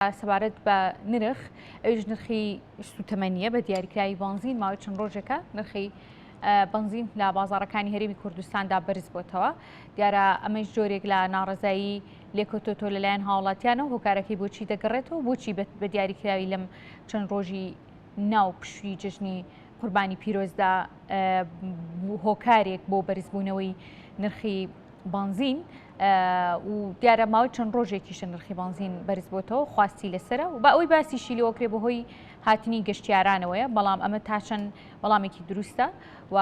سەبارەت بە نرخ ئەوش نرخی سوتەمەنیە بە دیاریکراوی بنزین ماوەی چەند ڕۆژێکە نرخی بنزین لە بازاڕەکانی هەرێمی کوردستاندا بەرز بۆتەوە. دیارە ئەمەش جۆرێک لە ناڕزایی لێکۆتۆ لەلایەن هاوڵاتیانە و هۆکارەکەی بۆچی دەگەڕێتەوە بۆچی بە دیاریکراوی لەم چەند ڕۆژی ناو پشووی جژنی قوربانی پیرۆزدا هۆکارێک بۆ بەرزبوونەوەی نرخی بنزین و دیارە ماوەی چەند ڕۆژێکیشە نرخی بنزین بەرز بۆتەوە خواستی لەسرە و بە ئەوی باسیشی لێوەکرێ بەهۆی هاتنی گەشتیارانەوەیە، بەڵام ئەمە تا چەند وەڵامێکی دروستە و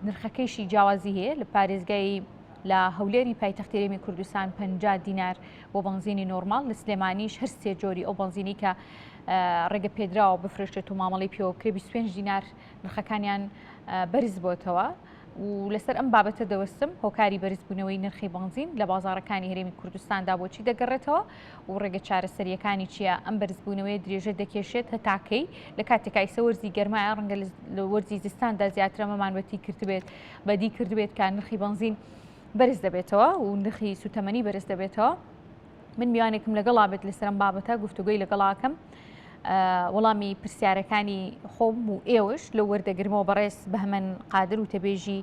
نرخەکەیشی جیاوازی هەیە لە پارێزگای لە هەولێری پایتەختی هەرێمی کوردستان 50 دینار بۆ بنزینی نۆرمال، لە سلێمانیش هەر سێ جۆری ئەو بنزینی کە ڕێگە پێدراوە بفرێشێت و مامەڵی پێوەکرێ 25 دینار نرخەکانیان بەرز بۆتەوە. و لەسەر ئەم بابەتە دەوەستم هۆکاری بەرزبوونەوەی نرخی بنزین لە بازاڕەکانی هەرێمی کوردستاندا بۆچی دەگەڕێتەوە و ڕێگە چارەسەریەکانی چییە؟ ئەم بەرزبوونەوەی درێژە دەکێشێت هەتاکەی لە کاتێکا ئیسە وەرزی گەرمایە ڕەنگە لە وەرزی زستاندا زیاترە مەمانوەتی کردبێت بەدی کردبێت کە نرخی بنزین بەرز دەبێتەوە و نرخی سوتەمەنی بەرز دەبێتەوە. من میوانێکم لەگەڵا بێت لەسەر ئەم بابەتە گفتوگۆی لەگەڵاکەم وەڵامی پرسیارەکانی خۆم و ئێوەش لە وەردەگرمەوە بەڕێز بەهمەن قادر و تەبێژی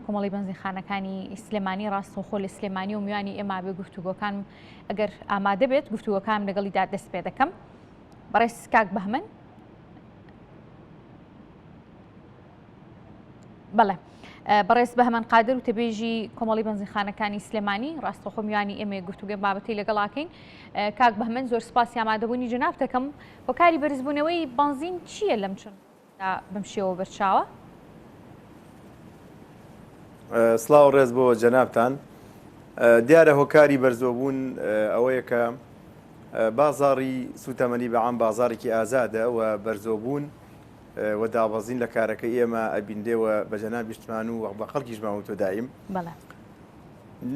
کۆمەڵی بەنزینخانەکانی سلێمانی ڕاستەوخۆ لە سلێمانی و میوانی ئێمە بێ گفتوگۆکان ئەگەر ئامادە بێت گفتوگۆکان لەگەڵیدا دەست پێ دەکەم. بەڕێز کاک بەهمەن. بەڵێ بەڕێز بەهمەن قادر و تەبێژی کۆمەڵی بەنزینخانەکانی سلێمانی ڕاستەوخۆ میوانی ئێمە گفتوگۆ بابەتی لەگەڵاکەین. کاک بەهمەن زۆر سپاسی ئامادەبوونی جەناب دەکەم. هۆکاری بەرزبوونەوەی بنزین چییە لەم چەند بەم شێوە بەرچاوە؟ سڵاو ڕێز بۆ جەنابتان. دیارە هۆکاری بەرزۆبوون ئەوەیە کە بازاڕی سوتەمەنی بەعام بازارێکی ئازادە و بەرزۆبوون و دابەزین لە کارەکەی ئێمە ئەبیندێەوە بە جەناب بیشتمان و بە خەڵکیش ماوەتۆ دایم.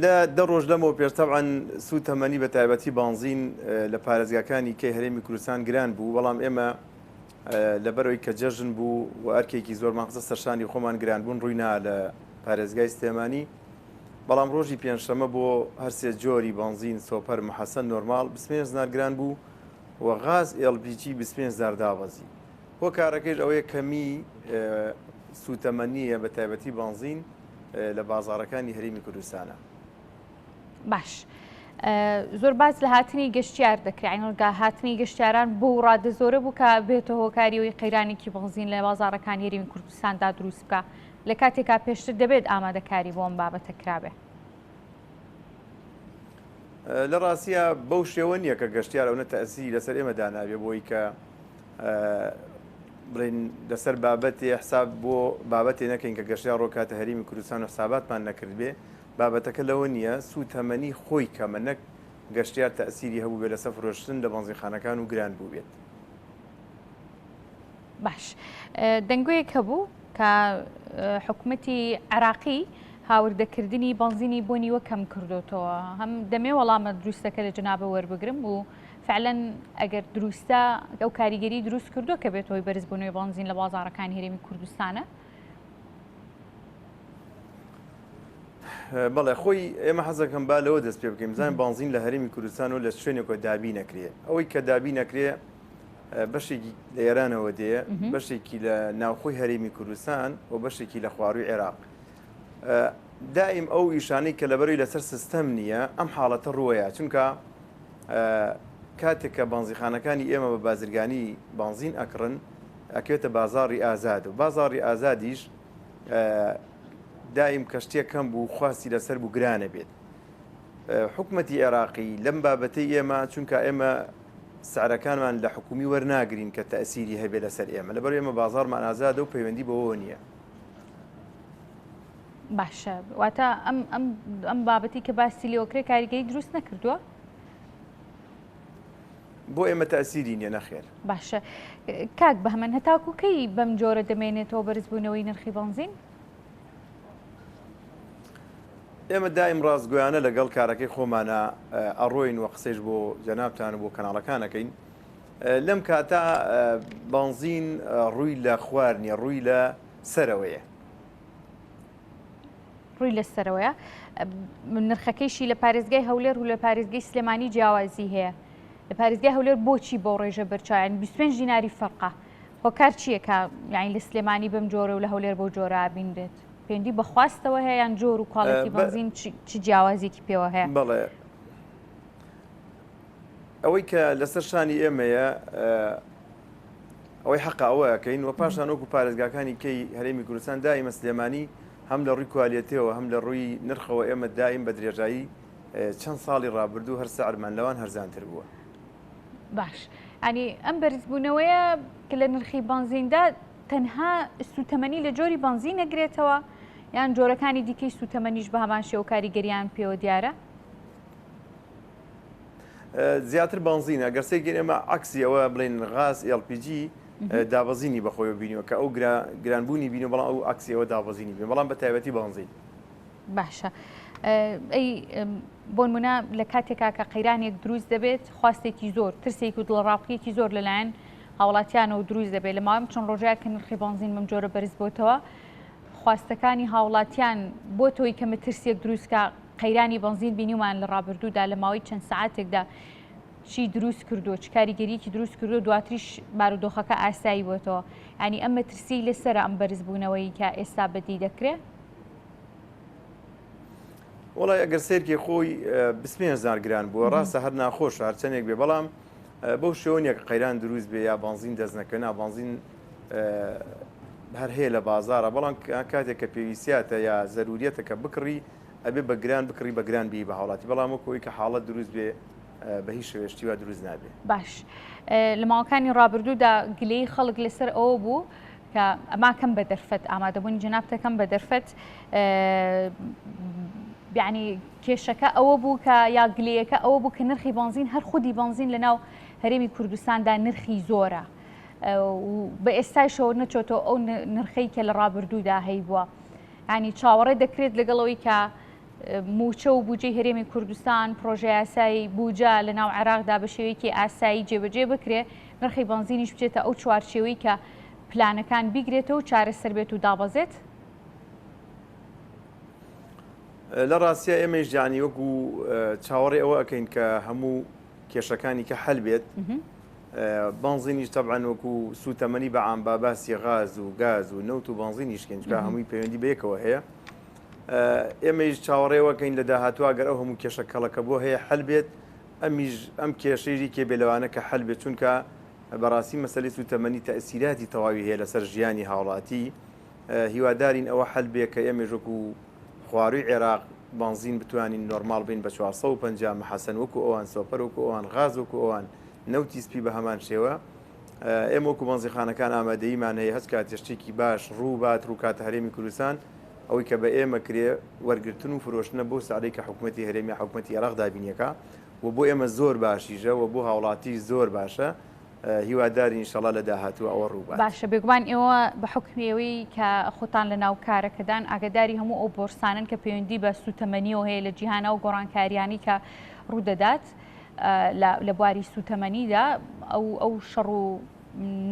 لە دە ڕۆژ لەمەوە پێش تەبعەن سوتەمەنی بە تایبەتی بنزین لە پارێزگاکانی کەی هەرێمی کوردستان گران بوو، بەڵام ئێمە لەبەرەوەی کە جەژن بوو و ئەرکێکی زۆر ماخزە سەرشانی خۆمان گران بوون ڕووینا لە پارێزگای سلێمانی، بەڵام ڕۆژی پێنجشەمە بۆ هەرسێ جۆری بنزین سۆپەر محەسەن نۆرمال 25 دینار گران بوو و غاز LPG 25 دینار دابەزی. هۆکارەکەیش ئەوەیە کەمی سوتەمەنیە بە تایبەتی بنزین لە بازاڕەکانی هەرێمی کوردستانە. باش زۆر باز لە هاتنی گەشتیار دەکرێن، ڕگا هاتنی گەشتیاران بۆ ڕادە زۆرە بوو کە بێتە هۆکاریەوەی قەیرانێکی بنزین لە بازاڕەکانی هەرێمی کوردستاندا دروست بکە. لە کاتێکا پێشتر دەبێت ئامادەکاری بۆ ئەم بابەتە کرابێ. لە ڕاستیە بەو شێوە نییە کە گەشتیار ئەوە تەسیری لەسەر ئێمە داناوێ بۆی کە بڵین لەسەر بابەتێ حساب بۆ بابەتێ نەکەین کە گەشتیار ڕۆکاتە هەرێمی کوردستان و حساباتمان نەکرد بێ. بابەتەکە لەوە نییە سوتەمەنی خۆی کەمە نەک گەشتیار تەسیری هەبوو بێ لەسەر فرۆشتن لە بەنزینخانەکان و گران بوو بێت. باش دەنگۆیەک هەبوو کە حکوومەتی عێراقی هاوردەکردنی بنزینی بۆنیوە کەم کردوتەوە. هەم دەمێ وەڵامە دروستەکە لە جنابە وەربگرم و فعلەن ئەگەر دروستە ئەو کاریگەری دروست کردو کە بێت هۆی بەرزبوونەوەی بنزین لە بازاڕەکانی هەرێمی کوردستانە. بەڵێ خۆی ئێمە حەزەکەم با لەوە دەست پێ بکەین بزانین بنزین لە هەرێمی کوردستان و لە شوێنێکەوە دابی نەکرێ. ئەوەی کە دابی نەکرێ بەشێکی لە ئێرانەوە دێ، بەشێکی لە ناوخۆی هەرێمی کوردستان و بەشێکی لە خواروی عێراق. دائیم ئەو ئیشانەی کە لەبەرەوەی لەسەر سیستەم نییە ئەم حاڵەتە ڕووەیە، چونکە کاتێک کە بەنزینخانەکانی ئێمە بە بازرگانی بنزین ئەکڕن ئەکەوێتە بازاڕی ئازاد و بازاڕی ئازادیش دائیم کەشتێک کەم بوو خواستی لەسەر بوو گرانە بێت. حکوومەتی عێراقی لەم بابەتەی ئێمە چونکە ئێمە سعرەکانمان لە حکومی وەرناگرین کە تەسیری هەبێ لەسەر ئێمە، لەبەر ئێمە بازاڕمان ئازادە و پەیوەندی بەوە نییە. باشە واتە ئەم بابەتی کە باسی لێوەکرێ کاریگەری دروست نەکردووە؟ بۆ ئێمە تەسیری نییە نەخێر. باشە کاک بەهمەن هەتاکوکەی بەم جۆرە دەمێنێتەوە بەرزبوونەوەی نرخی بنزین؟ ئێمە دایم ڕاستگویانە لەگەڵ کارەکەی خۆمانە ئەڕۆین و قسەیش بۆ جەنابتان و بۆ کەناڵەکانەکەین. لەم کاتە بنزین ڕووی لە خوار نییە، ڕووی لە سەرەوەیە. ڕووی لە سەرەوەیە. نرخەکەیشی لە پارێزگای هەولێر و لە پارێزگای سلێمانی جیاوازی هەیە. لە پارێزگای هەولێر بۆچی بۆ ڕێژە بەرچاویان 25 دیناری فەرقە هۆکار چییە کە یعنی لە سلێمانی بەم جۆرە و لە هەولێر بۆ جۆرە بینرێت پەیوەندی بەخواستەوە هەیە یان جۆر و کاڵەتی بەنزین چ جیاوازێکی پێوە هەیە؟ بەڵێ ئەوەی کە لەسەر شانی ئێمەیە ئەوەی حەقا ئەوەکەین و پاشان وەکو پارێزگاکانی کەی هەرێمی کوردستان دائیمە سلێمانی هەم لە ڕووی کوالیتیەوە هەم لە ڕووی نرخەوە ئێمە دائیم بە درێژایی چەند ساڵی ڕابردوو هەر سەعرمان لەوان هەرزانتر بووە. باش ینی ئەم بەرزبوونەوەیە کە لە نرخی بنزیندا تەنها سوتەمەنی لە جۆری بنزین نەگرێتەوە یان جۆرەکانی دیکەی سوتەمەنیش بە هەمان شێوە کاریگەریان پێوە دیارە؟ زیاتر بنزینە گەرسێکگەن ئێمە عکسی ئەوە بڵێن غاز LPG دابەزینی بەخۆیەوە بینیوە کە ئەو گرانبوونی بینی بەڵام ئەو عکسیەوە دابەزینی بین بەڵام بە تایبەتی بنزین. باشە ئەی بۆ نمونە لە کاتێکا کە قەیرانێک دروست دەبێت خواستێکی زۆر ترسێک و دڵڕاقیەکی زۆر لەلایەن هاوڵاتیانەوە دروست دەبێت لە ماوەی چەند ڕۆژەیە کە نرخی بنزین بەم جۆرە بەرز بۆتەوە خواستەکانی هاوڵاتیان بۆ تۆی کە مەترسێک دروستکە قەیرانی بنزین بینیومان لە ڕابردوودا لە ماوەی چەند سەعاتێکدا چی دروست کردو چ کاریگەریەکی دروست کردو دواتریش بارودۆخەکە ئاسایی بۆتەوە ینی ئەم مەترسی لەسەر ئەم بەرزبوونەوەی کە ئێستا بەدی دەکرێت؟ وڵای ئەگەر سێرکی خۆی 25,000 گران بووە ڕاستە هەر ناخۆش هەرچەندێک بێ بەڵام بەو شێوەیەک قەیران دروست بێ یا بنزین دەستنەکەنا بنزین هەر هەیە لە بازارە بەڵام کاتێک کە پێویستیاتە یا زەروریەتە کە بکڕی ئەبێ بە گران بکڕی بە گران بی بە هاوڵاتی بەڵام وەکەوەی کە حاڵەت دروست بێ بە هیچ شێوێشتی وە دروست نابێ. باش لە ماوەکانی ڕابردوودا گلەی خەڵک لەسەر ئەوە بوو کە ئەما کەم بە دەرفەت ئامادەبوون جنابتەکەم بە دەرفەت یعنی کێشەکە ئەوە بوو کە یا گلەیەکە ئەوە بوو کە نرخی بنزین هەر خودی بنزین لەناو هەرێمی کوردستاندا نرخی زۆرە بە ئێستایشەوە نەچۆتەوە ئەو نرخەی کە لە ڕابردوودا هەی بووە ینی چاوەڕێ دەکرێت لەگەڵەوەی کە موچە و بودجەی هەرێمی کوردستان پرۆژه یاسایی بودجە لە ناو عێراقدا بە شێوەیەکی ئاسایی جێبەجێ بکرێ نرخی بنزینیش بچێتە ئەو چوارچێوەی کە پلانەکان بیگرێتەوە و چارەسەر بێت و دابەزێت؟ لە ڕاستیە ئێمەش جانی وەکو چاوەڕێ ئەوە ئەەکەین کە هەموو کێشەکانی کە هەل بێت بنزینیش تەبعەن وەکو سوتەمەنی بەعام با باسی غاز و گاز و نەوت و بنزینیشکەین چکە هەمووی پەیوەندی بەیەکەوە هەیە ئێمەش چاوەڕێوەکەین لە داهاتوە گەر ئەو هەموو کێشەکەڵەکە بۆ هەیە هەل بێت ئەم کێشەیری کێ بێلەوانە کە هەل بێت چونکە بەڕاستی مەسەلەی سوتەمەنی تەئسیراتی تەواوی هەیە لەسەر ژیانی هاوڵاتی هیوادارین ئەوە هەل بێ کە ئێمەش وەکو خواروی عێراق بنزین بتوانین نۆرمال بین بە 450 مەحەسەن وەکو ئەوان سۆپەر وەکو ئەوان غاز وەکو ئەوان نەوتی سپی بە هەمان شێوە ئێمە وەکو بنزینخانەکان ئامادەیمان هەیە هەست کات تشتێکی باش ڕوو بات ڕووکاتە هەرێمی کوردستان ئەوەی کە بە ئێمە کرێ وەرگرتن و فرۆشتنە بۆ سعرەی کە حکوومەتی هەرێمی حکوومەتی عێراق دابینیەکە و بۆ ئێمە زۆر باشیژە و بۆ هاوڵاتی زۆر باشە هیواداری ئینشەڵا لە داهاتوو ئەوە ڕووبات. باشە بێگومان ئێوە بە حکمەوەی کە خۆتان لە ناو کارەکەدان ئاگداری هەموو ئەو بۆرسانن کە پەیوەندی بە سوتەمەنیەوە هەیە لە جیهانە و گۆڕانکاریانی کە ڕوودەدات لە بواری سوتەمەنیدا ئەو شەڕ و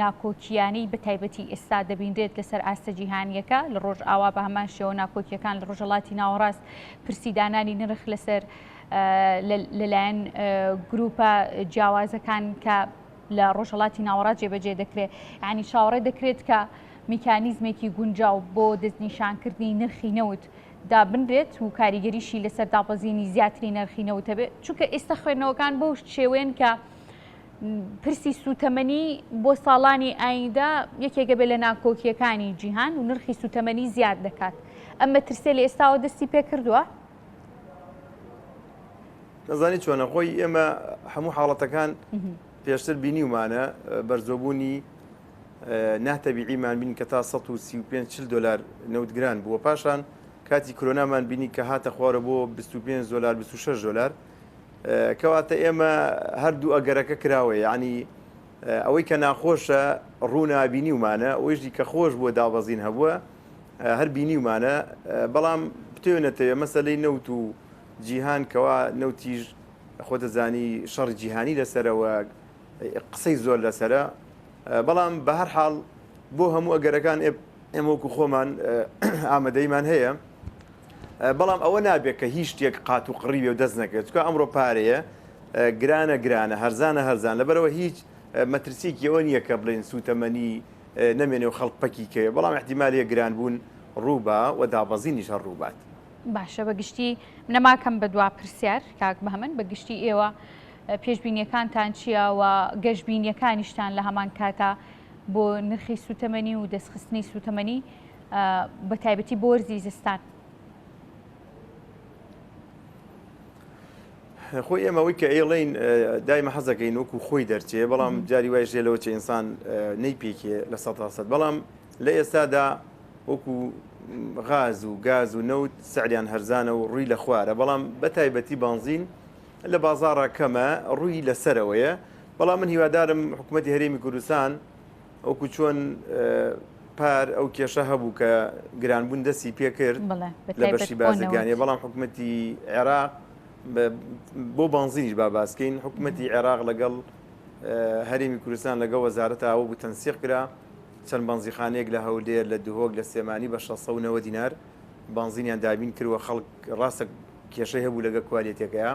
ناکۆکیانی بە تایبەتی ئێستا دەبیندرێت لەسەر ئاستە جیهانیەکە لە ڕۆژ ئاوا بە هەمان شێوە ناکۆکیەکان لە ڕۆژەڵاتی ناوەڕاست پرسیدانانی نرخ لەسەر لەلایەن گروپە جیاوازەکان کە لە ڕۆژهەڵاتی ناوەڕاست جێبەجێ دەکرێت ینی چاوەڕێ دەکرێت کە میکانیزمێکی گونجاو بۆ دەستنیشانکردنی نرخی نەوت دابنرێت و کاریگەریشی لەسەر دابەزینی زیاتری نرخی نەوتە بێت چونکە ئێستا خوێندنەوەکان بەو شێوەیەن کە پرسی سوتەمەنی بۆ ساڵانی ئایندا یەکێکە بێت لە ناکۆکیەکانی جیهان و نرخی سوتەمەنی زیاد دەکات ئەمە ترسێ لە ئێستاوە دەستی پێ کردووە؟ نەزانی چۆنە خۆی ئێمە هەموو حاڵەتەکان پێشتر بینیومانە بەرزۆبوونی ناتەبیعیمان بینی کە تا 135 دلار نەوتگران بووە پاشان کاتی کۆرۆنامان بینی کە هاتە خوارە بۆ 25 دلار 26 دلار کەواتە ئێمە هەردوو ئەگەرەکە کراوە یعنی ئەوەی کە ناخۆشە ڕوونابینیومانە ئەوەیشی کە خۆش بۆ دابەزین هەبووە هەر بینیومانە بەڵام بتوێنێتەوە مەسەلەی نەوت و جیهان کەوا نەوتیژ خۆتەزانی شەڕ جیهانی لەسەرەوە قسەی زۆر لەسرە بەڵام بە هەر حاڵ بۆ هەموو ئەگەرەکان ئێمەوەکو خۆمان ئامادەیمان هەیە بەڵام ئەوە نابێت کە هیچ شتێک قات و قڕیبێ و دەست نەکرێت چکە ئەمڕۆ پارەیە گرانە هەرزان لەبەرەوە هیچ مەترسیەکی ئەوە نییە کە بڵێن سوتەمەنی نەمێنێ و خەڵک پەکیکەوێ بەڵام احتیمالە گران بوون ڕووبە و دابەزینیشە ڕووبات. باشە بەگشتی نەماکەم بە دوا پرسیار کاک بەهەمن بەگشتی ئێوە پێشبینیەکانتان چییە و گەشتبینیەکانیشتان لە هەمان کاتە بۆ نرخی سوتەمەنی و دەستخستنی سوتەمەنی بە تایبەتی بۆ وەرزی زستان؟ خۆی ئێمەوەی کە ئێڵین دایمە حەزەکەین وەکو خۆی دەرچێ بەڵام جاری وای ژێلەوە چ ئینسان نەیپێکێ لە 100% بەڵام لە ئێستادا وەکو غاز و گاز و نەوت سعریان هەرزانە و ڕووی لە خوارە بەڵام بە تایبەتی بانزین لە بازاڕە کەمە ڕووی لەسەرەوەیە بەڵام من هیوادارم حکوومەتی هەرێمی کوردستان وەکو چۆن پار ئەو کێشە هەبوو کە گرانبوون دەستی پێکرد لە بەشی بازرگانیە بەڵام حکوومەتی عێراق بۆ بانزینیش باسکەین حکوومەتی عێراق لەگەڵ هەرێمی کوردستان لەگەڵ وەزارەتەوە بوو تەنسیق کرا چەند بانزیخانەیەک لە هەولێر لە دوهۆک لە سێمانی بە 690 دینار بانزینیان دابین کردوە خەڵک ڕاستە کێشەی هەبوو لەگە کوالێتەکەیە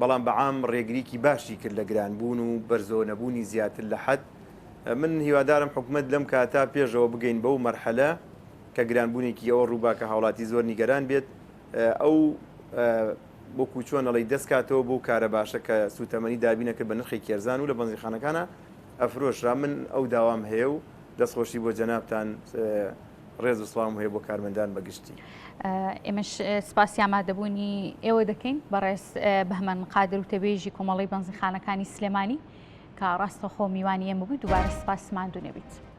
بەڵام بەعام ڕێگریکی باشی کرد لە گرانبوون و بەرزۆ نەبوونی زیاتر لە حەد من هیوادارم حکوومەت لەم کاتا پێشەوە بگەین بەو مەرحەلە کە گرانبوونێکی ئەوە ڕووباکە هاوڵاتی زۆر نیگەران بێت ئەو بۆکو چۆن ئەڵی دەستکاتەوە بۆ کارە باشە کە سوتەمەنی دابینەکە بە نرخی کێرزان و لە بەنزیخانەکانە ئەفرۆشرا من ئەو داوام هەیە و دەستخۆشی بۆ جەنابتان ڕێز و سڵام هەیە بۆ کارمەندان بەگشتی. ئێمەش سپاسی ئامادەبوونی ئێوە دەکەین بەڕێز بەهمەن قادر و تەبێژی کۆمەڵی بەنزیخانەکانی سلێمانی کە ڕاستەخۆ میوانی ئێمە بووی دووبارە سپاسمان دوو نەبیت.